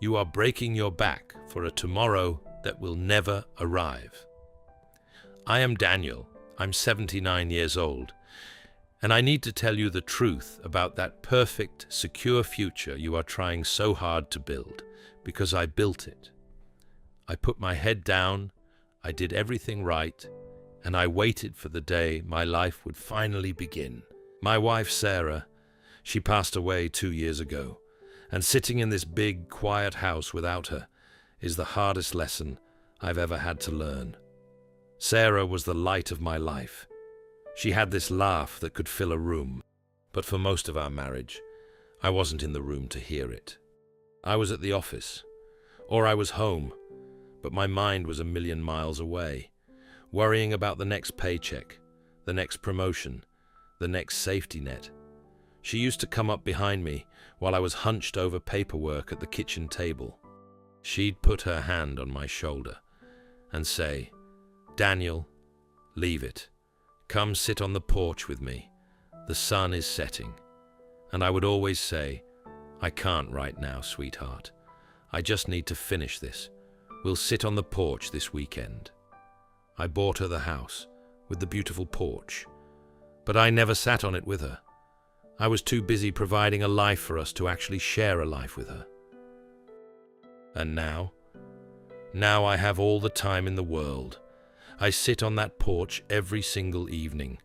You are breaking your back for a tomorrow that will never arrive. I am Daniel. I'm 79 years old, and I need to tell you the truth about that perfect, secure future you are trying so hard to build, because I built it. I put my head down, I did everything right, and I waited for the day my life would finally begin. My wife, Sarah, she passed away 2 years ago, and sitting in this big, quiet house without her is the hardest lesson I've ever had to learn. Sarah was the light of my life. She had this laugh that could fill a room, but for most of our marriage, I wasn't in the room to hear it. I was at the office, or I was home, but my mind was a million miles away, worrying about the next paycheck, the next promotion, the next safety net. She used to come up behind me while I was hunched over paperwork at the kitchen table. She'd put her hand on my shoulder and say, "Daniel, leave it. Come sit on the porch with me. The sun is setting." And I would always say, "I can't right now, sweetheart. I just need to finish this. We'll sit on the porch this weekend." I bought her the house with the beautiful porch, but I never sat on it with her. I was too busy providing a life for us to actually share a life with her. And now I have all the time in the world. I sit on that porch every single evening,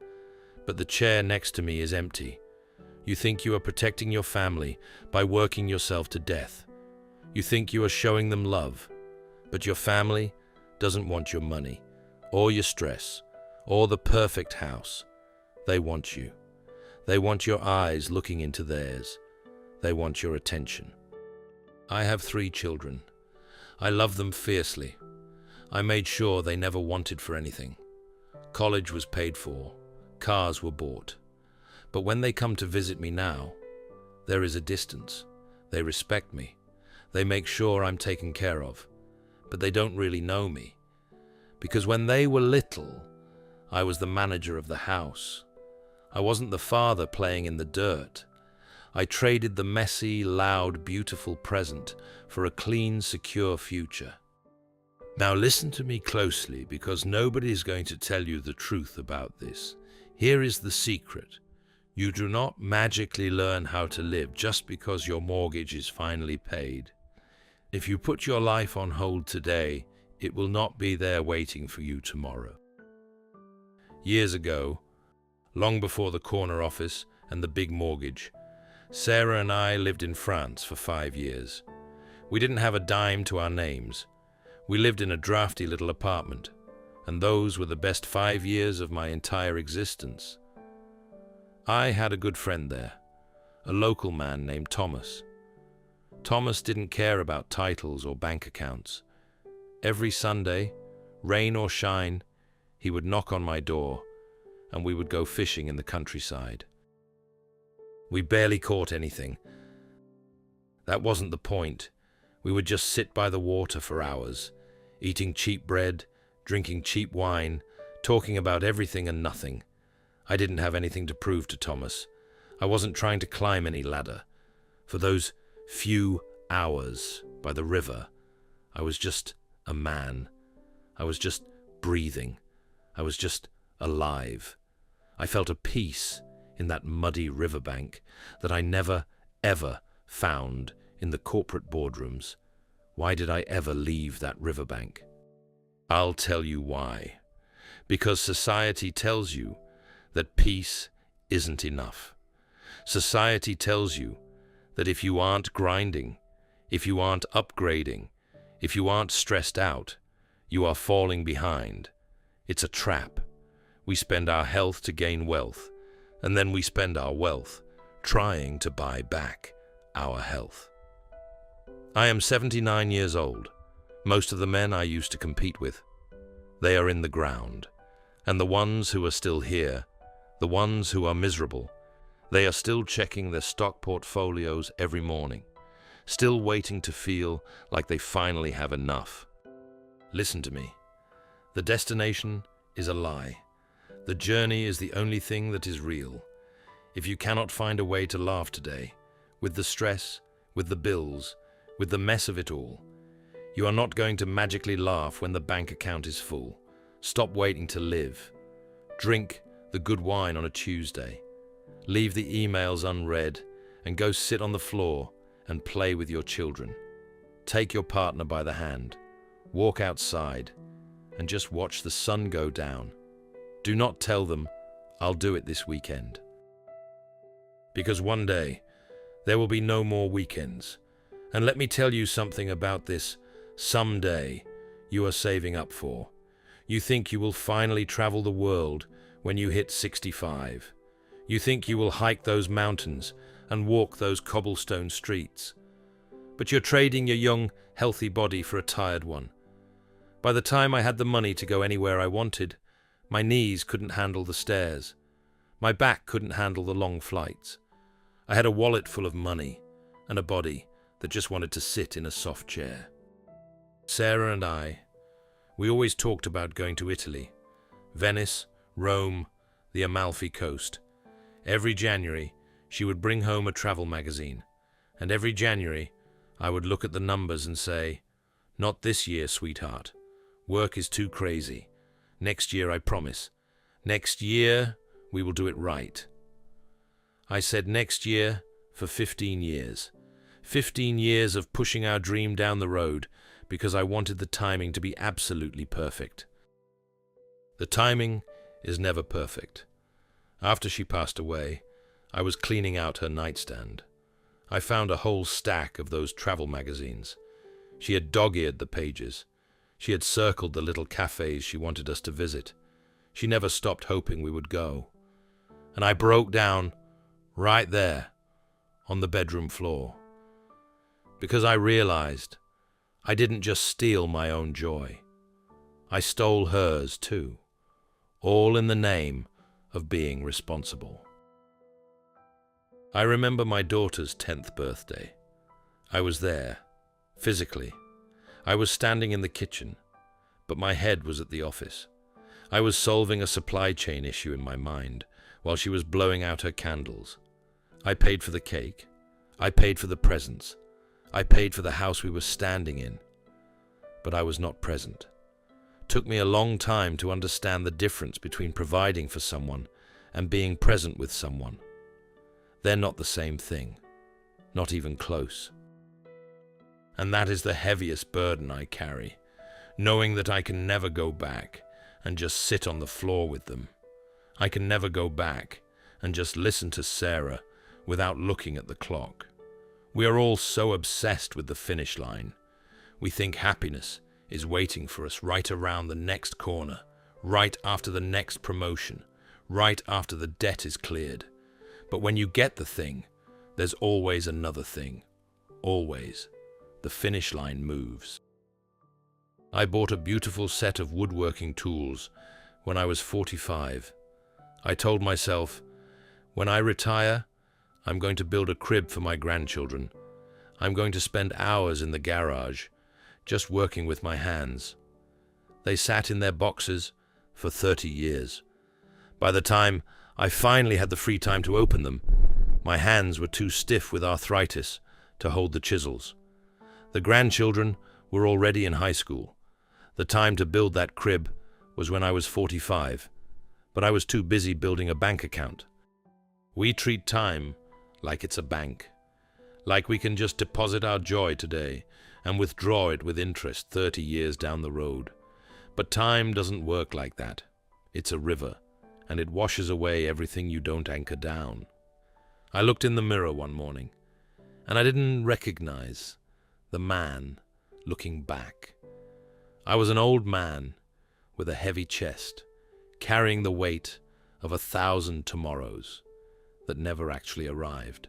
but the chair next to me is empty. You think you are protecting your family by working yourself to death. You think you are showing them love, but your family doesn't want your money, or your stress, or the perfect house. They want you. They want your eyes looking into theirs. They want your attention. I have 3 children. I love them fiercely. I made sure they never wanted for anything. College was paid for. Cars were bought. But when they come to visit me now, there is a distance. They respect me. They make sure I'm taken care of. But they don't really know me. Because when they were little, I was the manager of the house. I wasn't the father playing in the dirt. I traded the messy, loud, beautiful present for a clean, secure future. Now listen to me closely, because nobody is going to tell you the truth about this. Here is the secret. You do not magically learn how to live just because your mortgage is finally paid. If you put your life on hold today, it will not be there waiting for you tomorrow. Years ago, long before the corner office and the big mortgage, Sarah and I lived in France for 5 years. We didn't have a dime to our names. We lived in a drafty little apartment, and those were the best 5 years of my entire existence. I had a good friend there, a local man named Thomas. Thomas didn't care about titles or bank accounts. Every Sunday, rain or shine, he would knock on my door, and we would go fishing in the countryside. We barely caught anything. That wasn't the point. We would just sit by the water for hours, eating cheap bread, drinking cheap wine, talking about everything and nothing. I didn't have anything to prove to Thomas. I wasn't trying to climb any ladder. For those few hours by the river, I was just a man. I was just breathing. I was just alive. I felt a peace in that muddy riverbank that I never, ever found in the corporate boardrooms. Why did I ever leave that riverbank? I'll tell you why. Because society tells you that peace isn't enough. Society tells you that if you aren't grinding, if you aren't upgrading, if you aren't stressed out, you are falling behind. It's a trap. We spend our health to gain wealth, and then we spend our wealth trying to buy back our health. I am 79 years old. Most of the men I used to compete with, they are in the ground. And the ones who are still here, the ones who are miserable, they are still checking their stock portfolios every morning, still waiting to feel like they finally have enough. Listen to me. The destination is a lie. The journey is the only thing that is real. If you cannot find a way to laugh today, with the stress, with the bills, with the mess of it all. You are not going to magically laugh when the bank account is full. Stop waiting to live. Drink the good wine on a Tuesday. Leave the emails unread and go sit on the floor and play with your children. Take your partner by the hand, walk outside, and just watch the sun go down. Do not tell them, "I'll do it this weekend." Because one day, there will be no more weekends. And let me tell you something about this someday you are saving up for. You think you will finally travel the world when you hit 65. You think you will hike those mountains and walk those cobblestone streets. But you're trading your young, healthy body for a tired one. By the time I had the money to go anywhere I wanted, my knees couldn't handle the stairs. My back couldn't handle the long flights. I had a wallet full of money and a body that just wanted to sit in a soft chair. Sarah and I, we always talked about going to Italy, Venice, Rome, the Amalfi Coast. Every January, she would bring home a travel magazine, and every January, I would look at the numbers and say, "Not this year, sweetheart. Work is too crazy. Next year, I promise. Next year, we will do it right." I said next year for 15 years. 15 years of pushing our dream down the road because I wanted the timing to be absolutely perfect. The timing is never perfect. After she passed away, I was cleaning out her nightstand. I found a whole stack of those travel magazines. She had dog-eared the pages. She had circled the little cafes she wanted us to visit. She never stopped hoping we would go. And I broke down right there on the bedroom floor. Because I realized I didn't just steal my own joy. I stole hers too, all in the name of being responsible. I remember my daughter's 10th birthday. I was there, physically. I was standing in the kitchen, but my head was at the office. I was solving a supply chain issue in my mind while she was blowing out her candles. I paid for the cake. I paid for the presents. I paid for the house we were standing in. But I was not present. Took me a long time to understand the difference between providing for someone and being present with someone. They're not the same thing, not even close. And that is the heaviest burden I carry, knowing that I can never go back and just sit on the floor with them. I can never go back and just listen to Sarah without looking at the clock. We are all so obsessed with the finish line. We think happiness is waiting for us right around the next corner, right after the next promotion, right after the debt is cleared. But when you get the thing, there's always another thing. Always. The finish line moves. I bought a beautiful set of woodworking tools when I was 45. I told myself, when I retire, I'm going to build a crib for my grandchildren. I'm going to spend hours in the garage, just working with my hands. They sat in their boxes for 30 years. By the time I finally had the free time to open them, my hands were too stiff with arthritis to hold the chisels. The grandchildren were already in high school. The time to build that crib was when I was 45, but I was too busy building a bank account. We treat time like it's a bank, like we can just deposit our joy today and withdraw it with interest 30 years down the road. But time doesn't work like that. It's a river, and it washes away everything you don't anchor down. I looked in the mirror one morning, and I didn't recognize the man looking back. I was an old man with a heavy chest, carrying the weight of 1,000 tomorrows that never actually arrived.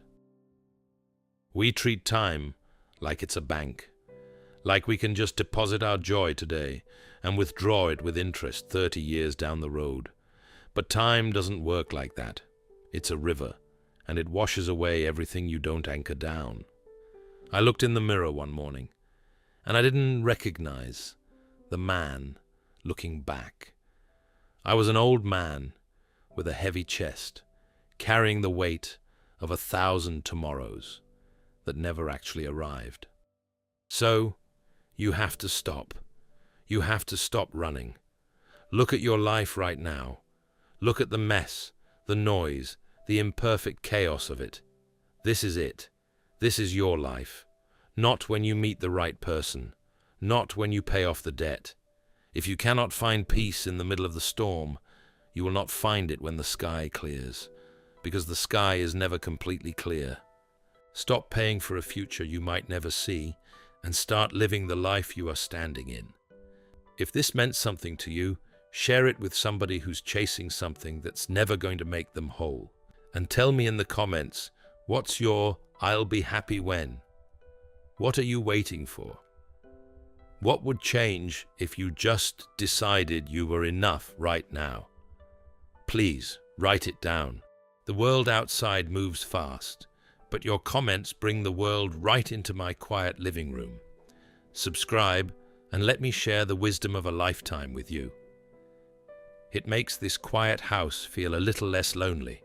We treat time like it's a bank, like we can just deposit our joy today and withdraw it with interest 30 years down the road. But time doesn't work like that. It's a river, and it washes away everything you don't anchor down. I looked in the mirror one morning, and I didn't recognize the man looking back. I was an old man with a heavy chest, carrying the weight of 1,000 tomorrows that never actually arrived. So, you have to stop. You have to stop running. Look at your life right now. Look at the mess, the noise, the imperfect chaos of it. This is it. This is your life. Not when you meet the right person. Not when you pay off the debt. If you cannot find peace in the middle of the storm, you will not find it when the sky clears, because the sky is never completely clear. Stop paying for a future you might never see, and start living the life you are standing in. If this meant something to you, share it with somebody who's chasing something that's never going to make them whole. And tell me in the comments, what's your "I'll be happy when"? What are you waiting for? What would change if you just decided you were enough right now? Please, write it down. The world outside moves fast, but your comments bring the world right into my quiet living room. Subscribe and let me share the wisdom of a lifetime with you. It makes this quiet house feel a little less lonely.